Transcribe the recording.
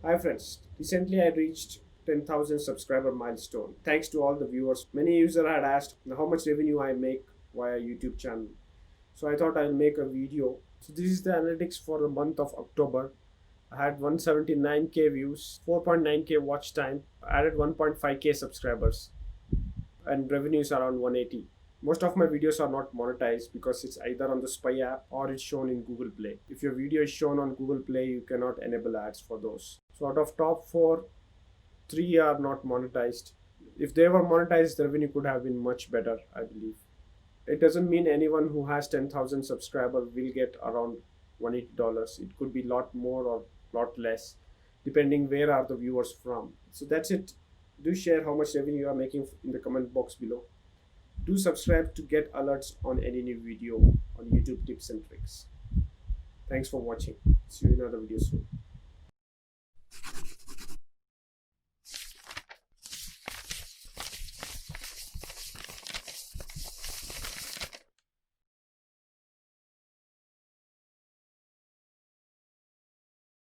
Hi friends, recently I reached 10,000 subscriber milestone. Thanks to all the viewers. Many users had asked how much revenue I make via YouTube channel. So I thought I'll make a video. So this is the analytics for the month of October. I had 179k views, 4.9k watch time, added 1.5k subscribers, and revenues around 180. Most of my videos are not monetized because it's either on the Spy app or it's shown in Google Play. If your video is shown on Google Play, you cannot enable ads for those. So out of top four, three are not monetized. If they were monetized, the revenue could have been much better, I believe. It doesn't mean anyone who has 10,000 subscribers will get around $180. It could be a lot more or lot less, depending where are the viewers from. So that's it. Do share how much revenue you are making in the comment box below. Do subscribe to get alerts on any new video on YouTube tips and tricks. Thanks for watching. See you in another video soon.